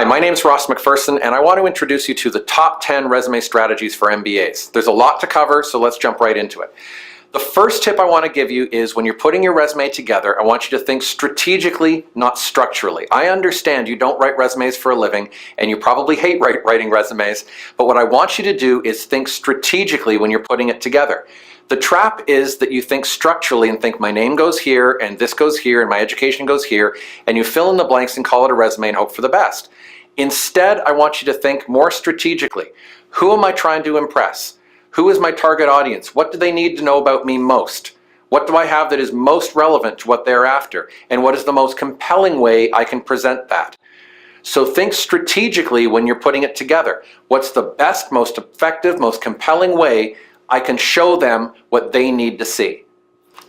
Hi, my name is Ross Macpherson, and I want to introduce you to the top 10 resume strategies for MBAs. There's a lot to cover, so let's jump right into it. The first tip I want to give you is when you're putting your resume together, I want you to think strategically, not structurally. I understand you don't write resumes for a living, and you probably hate writing resumes, but what I want you to do is think strategically when you're putting it together. The trap is that you think structurally and think my name goes here, and this goes here, and my education goes here, and you fill in the blanks and call it a resume and hope for the best. Instead, I want you to think more strategically. Who am I trying to impress? Who is my target audience? What do they need to know about me most? What do I have that is most relevant to what they're after? And what is the most compelling way I can present that? So think strategically when you're putting it together. What's the best, most effective, most compelling way I can show them what they need to see?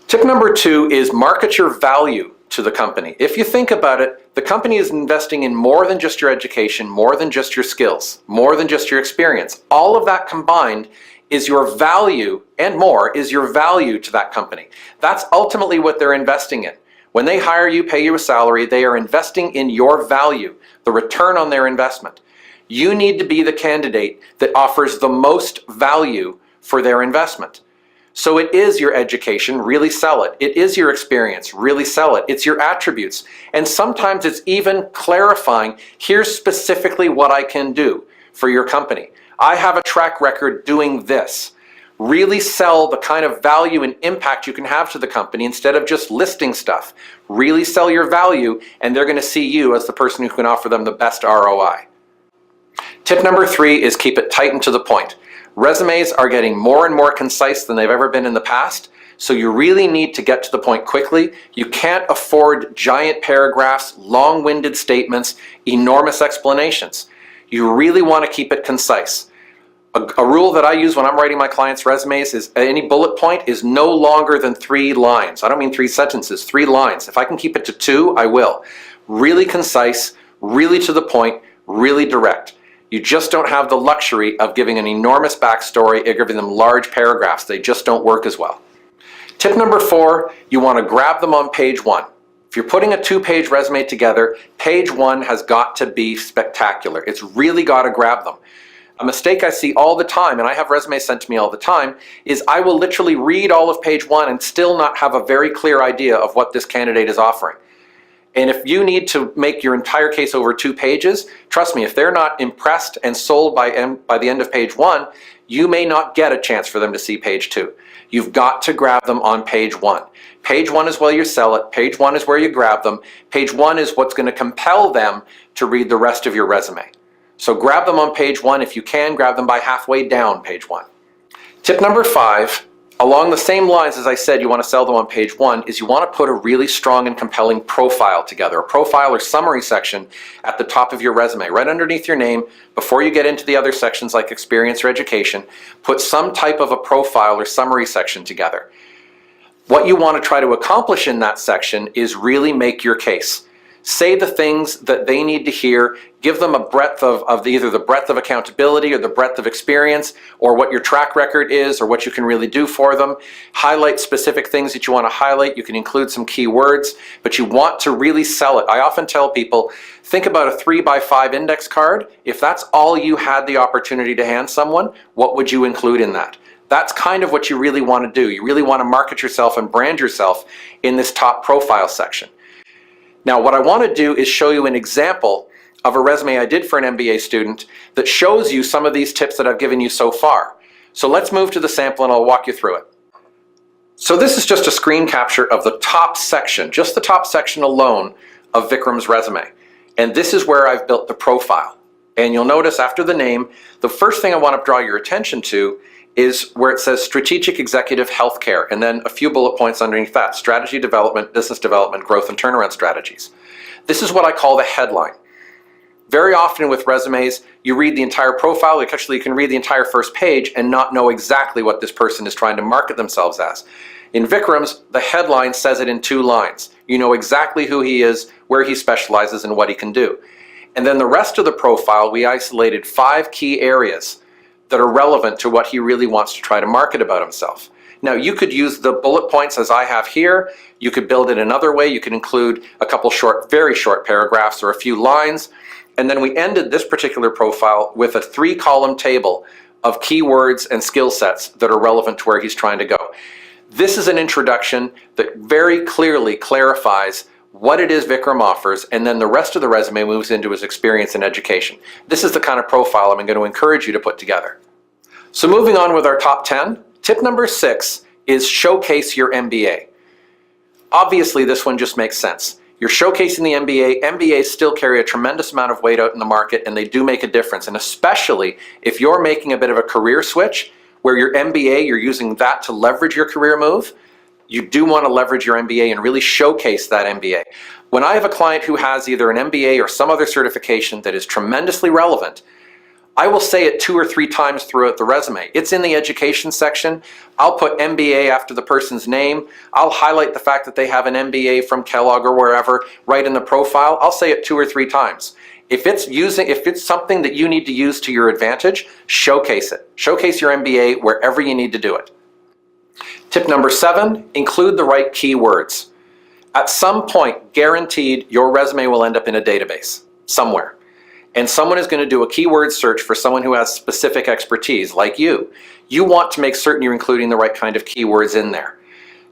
Tip number 2 is market your value to the company. If you think about it, the company is investing in more than just your education, more than just your skills, more than just your experience. All of that combined is your value, and more is your value to that company. That's ultimately what they're investing in. When they hire you, pay you a salary, they are investing in your value, the return on their investment. You need to be the candidate that offers the most value for their investment. So it is your education, really sell it. It is your experience, really sell it. It's your attributes. And sometimes it's even clarifying, here's specifically what I can do for your company. I have a track record doing this. Really sell the kind of value and impact you can have to the company instead of just listing stuff. Really sell your value, and they're going to see you as the person who can offer them the best ROI. Tip number 3 is keep it tight and to the point. Resumes are getting more and more concise than they've ever been in the past, so you really need to get to the point quickly. You can't afford giant paragraphs, long-winded statements, enormous explanations. You really want to keep it concise. A rule that I use when I'm writing my clients' resumes is any bullet point is no longer than 3 lines. I don't mean 3 sentences, 3 lines. If I can keep it to 2, I will. Really concise, really to the point, really direct. You just don't have the luxury of giving an enormous backstory or giving them large paragraphs. They just don't work as well. Tip number 4, you want to grab them on page 1. If you're putting a 2-page resume together, page 1 has got to be spectacular. It's really got to grab them. A mistake I see all the time, and I have resumes sent to me all the time, is I will literally read all of page 1 and still not have a very clear idea of what this candidate is offering. And if you need to make your entire case over 2 pages, trust me, if they're not impressed and sold by the end of page 1, you may not get a chance for them to see page 2. You've got to grab them on page 1. Page 1 is where you sell it. Page 1 is where you grab them. Page 1 is what's going to compel them to read the rest of your resume. So grab them on page 1. If you can, grab them by halfway down page 1. Tip number 5, along the same lines as I said you want to sell them on page 1, is you want to put a really strong and compelling profile together, a profile or summary section at the top of your resume, right underneath your name. Before you get into the other sections like experience or education, put some type of a profile or summary section together. What you want to try to accomplish in that section is really make your case. Say the things that they need to hear, give them a breadth of either the breadth of accountability or the breadth of experience, or what your track record is, or what you can really do for them. Highlight specific things that you want to highlight. You can include some key words, but you want to really sell it. I often tell people, think about a 3x5 index card. If that's all you had the opportunity to hand someone, what would you include in that? That's kind of what you really want to do. You really want to market yourself and brand yourself in this top profile section. Now, what I want to do is show you an example of a resume I did for an MBA student that shows you some of these tips that I've given you so far. So let's move to the sample and I'll walk you through it. So this is just a screen capture of the top section, just the top section alone of Vikram's resume. And this is where I've built the profile. And you'll notice after the name, the first thing I want to draw your attention to is where it says Strategic Executive Healthcare, and then a few bullet points underneath that: strategy development, business development, growth and turnaround strategies. This is what I call the headline. Very often with resumes, you read the entire profile, actually you can read the entire first page and not know exactly what this person is trying to market themselves as. In Vikram's, the headline says it in 2 lines. You know exactly who he is, where he specializes, and what he can do. And then the rest of the profile, we isolated 5 key areas that are relevant to what he really wants to try to market about himself. Now, you could use the bullet points as I have here. You could build it another way. You could include a couple short, very short paragraphs or a few lines. And then we ended this particular profile with a 3-column table of keywords and skill sets that are relevant to where he's trying to go. This is an introduction that very clearly clarifies what it is Vikram offers, and then the rest of the resume moves into his experience and education. This is the kind of profile I'm going to encourage you to put together. So moving on with our top 10, tip number 6 is showcase your MBA. Obviously, this one just makes sense. You're showcasing the MBA. MBAs still carry a tremendous amount of weight out in the market, and they do make a difference. And especially if you're making a bit of a career switch, where your MBA, you're using that to leverage your career move, you do want to leverage your MBA and really showcase that MBA. When I have a client who has either an MBA or some other certification that is tremendously relevant, I will say it 2 or 3 times throughout the resume. It's in the education section. I'll put MBA after the person's name. I'll highlight the fact that they have an MBA from Kellogg or wherever right in the profile. I'll say it 2 or 3 times. If it's something that you need to use to your advantage, showcase it. Showcase your MBA wherever you need to do it. Tip number 7, include the right keywords. At some point, guaranteed, your resume will end up in a database somewhere. And someone is going to do a keyword search for someone who has specific expertise, like you. You want to make certain you're including the right kind of keywords in there.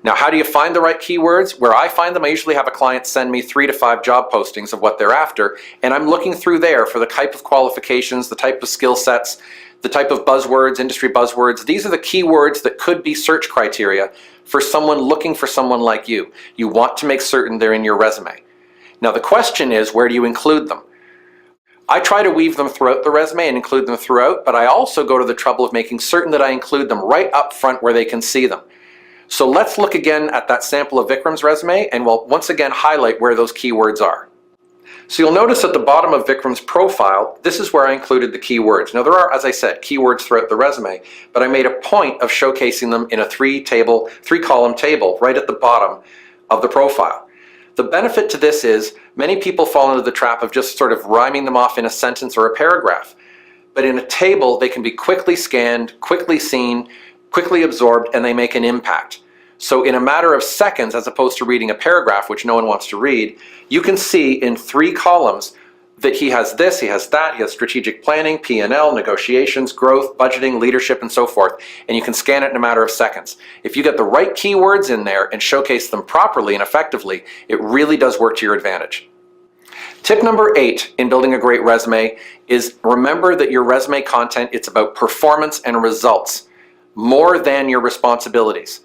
Now, how do you find the right keywords? Where I find them, I usually have a client send me 3 to 5 job postings of what they're after, and I'm looking through there for the type of qualifications, the type of skill sets, the type of buzzwords, industry buzzwords. These are the keywords that could be search criteria for someone looking for someone like you. You want to make certain they're in your resume. Now, the question is, where do you include them? I try to weave them throughout the resume and include them throughout, but I also go to the trouble of making certain that I include them right up front where they can see them. So let's look again at that sample of Vikram's resume, and we'll once again highlight where those keywords are. So you'll notice at the bottom of Vikram's profile, this is where I included the keywords. Now there are, as I said, keywords throughout the resume, but I made a point of showcasing them in a 3-column table right at the bottom of the profile. The benefit to this is many people fall into the trap of just sort of rhyming them off in a sentence or a paragraph. But in a table, they can be quickly scanned, quickly seen, quickly absorbed, and they make an impact. So in a matter of seconds, as opposed to reading a paragraph, which no one wants to read, you can see in 3 columns that he has this, he has that, he has strategic planning, P&L, negotiations, growth, budgeting, leadership, and so forth. And you can scan it in a matter of seconds. If you get the right keywords in there and showcase them properly and effectively, it really does work to your advantage. Tip number 8 in building a great resume is remember that your resume content, it's about performance and results more than your responsibilities.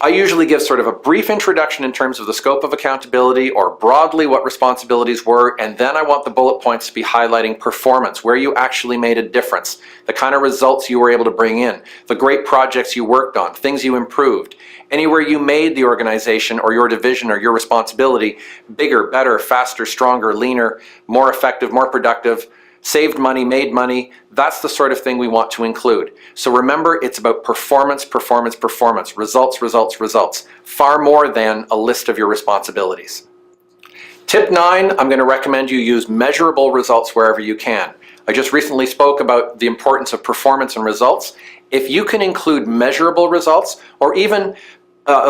I usually give sort of a brief introduction in terms of the scope of accountability or broadly what responsibilities were, and then I want the bullet points to be highlighting performance, where you actually made a difference, the kind of results you were able to bring in, the great projects you worked on, things you improved, anywhere you made the organization or your division or your responsibility bigger, better, faster, stronger, leaner, more effective, more productive, saved money, made money. That's the sort of thing we want to include. So remember, it's about performance, performance, performance, results, results, results, far more than a list of your responsibilities. Tip 9, I'm going to recommend you use measurable results wherever you can. I just recently spoke about the importance of performance and results. If you can include measurable results or even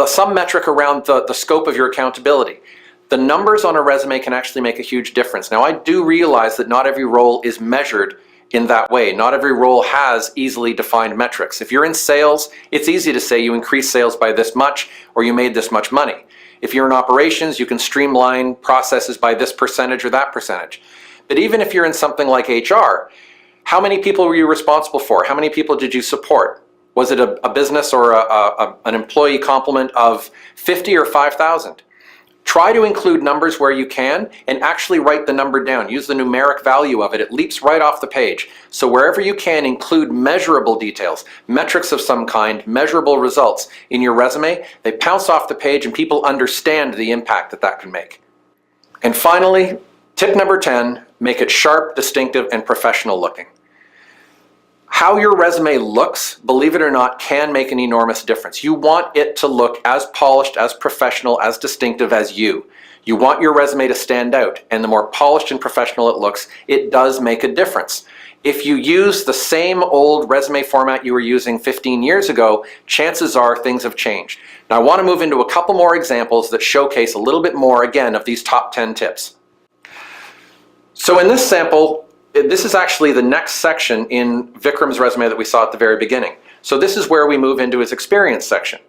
some metric around the scope of your accountability, the numbers on a resume can actually make a huge difference. Now, I do realize that not every role is measured in that way. Not every role has easily defined metrics. If you're in sales, it's easy to say you increased sales by this much or you made this much money. If you're in operations, you can streamline processes by this percentage or that percentage. But even if you're in something like HR, how many people were you responsible for? How many people did you support? Was it a business or an employee complement of 50 or 5,000? Try to include numbers where you can and actually write the number down. Use the numeric value of it. It leaps right off the page. So wherever you can, include measurable details, metrics of some kind, measurable results in your resume. They pounce off the page and people understand the impact that can make. And finally, tip number 10, make it sharp, distinctive, and professional looking. How your resume looks, believe it or not, can make an enormous difference. You want it to look as polished, as professional, as distinctive as you. You want your resume to stand out, and the more polished and professional it looks, it does make a difference. If you use the same old resume format you were using 15 years ago, chances are things have changed. Now I want to move into a couple more examples that showcase a little bit more, again, of these top 10 tips. So in this sample, this is actually the next section in Vikram's resume that we saw at the very beginning. So this is where we move into his experience section.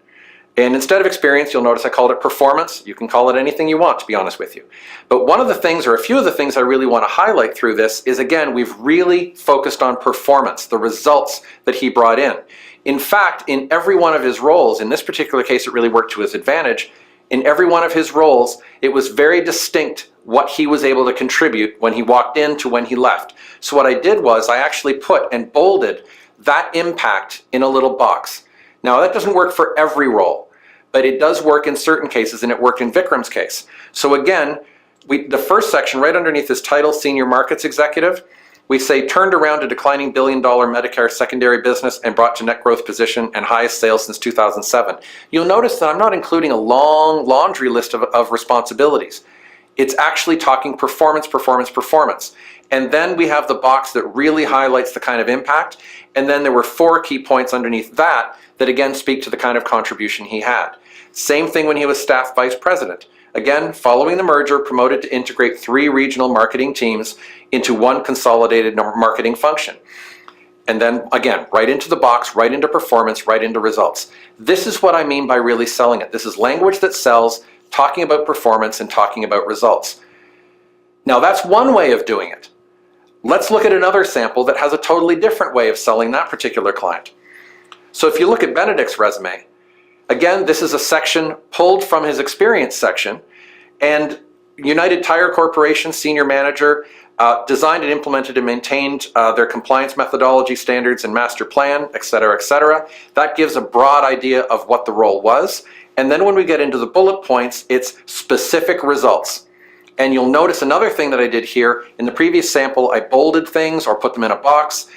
And instead of experience, you'll notice I called it performance. You can call it anything you want, to be honest with you. But one of the things, or a few of the things I really want to highlight through this is, again, we've really focused on performance, the results that he brought in. In fact, in every one of his roles, in this particular case, it really worked to his advantage. In every one of his roles, it was very distinct what he was able to contribute when he walked in to when he left. So what I did was I actually put and bolded that impact in a little box. Now that doesn't work for every role, but it does work in certain cases, and it worked in Vikram's case. So again, the first section right underneath his title, Senior Markets Executive, we say turned around a declining $1 billion Medicare secondary business and brought to net growth position and highest sales since 2007. You'll notice that I'm not including a long laundry list of responsibilities. It's actually talking performance, performance, performance. And then we have the box that really highlights the kind of impact. And then there were 4 key points underneath that that again speak to the kind of contribution he had. Same thing when he was staff vice president. Again, following the merger, promoted to integrate 3 regional marketing teams into 1 consolidated marketing function. And then again, right into the box, right into performance, right into results. This is what I mean by really selling it. This is language that sells, talking about performance and talking about results. Now that's one way of doing it. Let's look at another sample that has a totally different way of selling that particular client. So if you look at Benedict's resume, again, this is a section pulled from his experience section, and United Tire Corporation senior manager designed and implemented and maintained their compliance methodology standards and master plan, et cetera, et cetera. That gives a broad idea of what the role was. And then when we get into the bullet points, it's specific results. And you'll notice another thing that I did here. In the previous sample, I bolded things or put them in a box.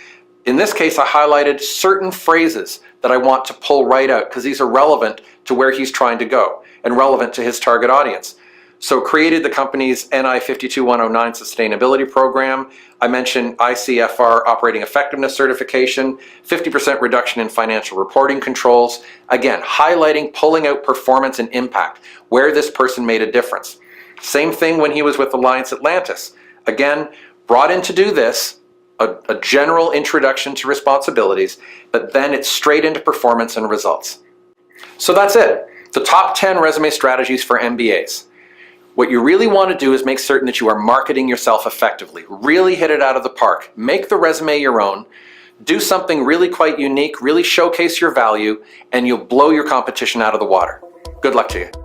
In this case, I highlighted certain phrases that I want to pull right out because these are relevant to where he's trying to go and relevant to his target audience. So created the company's NI 52109 sustainability program. I mentioned ICFR operating effectiveness certification, 50% reduction in financial reporting controls. Again, highlighting, pulling out performance and impact, where this person made a difference. Same thing when he was with Alliance Atlantis. Again, brought in to do this, a general introduction to responsibilities, but then it's straight into performance and results. So that's it. The top 10 resume strategies for MBAs. What you really want to do is make certain that you are marketing yourself effectively. Really hit it out of the park. Make the resume your own. Do something really quite unique, really showcase your value, and you'll blow your competition out of the water. Good luck to you.